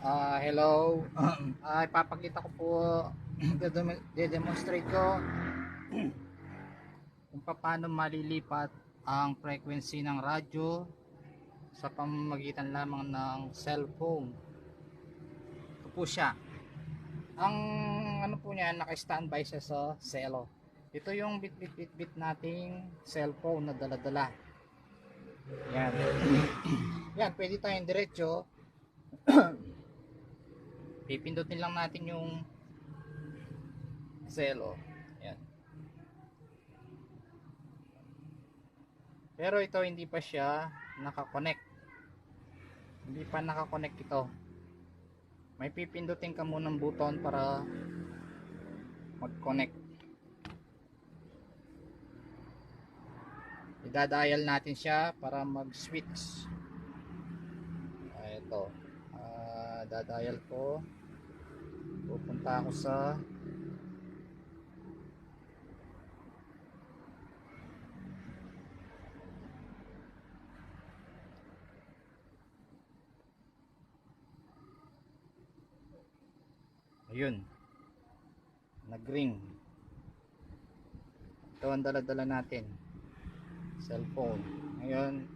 Hello. Ipapakita ko po, demonstrate ko kung paano malilipat ang frequency ng radyo sa pamamagitan lamang ng cellphone. Ito po siya. Ang ano po niya, naka-standby siya sa celo. Ito yung bit nating cellphone na dala-dala. Yan. Yan, pwede tayong diretso. Pipindutin lang natin yung celo. Yan. Pero ito hindi pa siya nakakonect. Hindi pa nakakonect ito. May pipindutin ka muna ng button para mag-connect. Idadial natin siya para mag-switch. Ito. Dadial ko. Pupunta ako sa ayun, nag-ring. Ito ang dala-dala natin, cellphone. Ngayon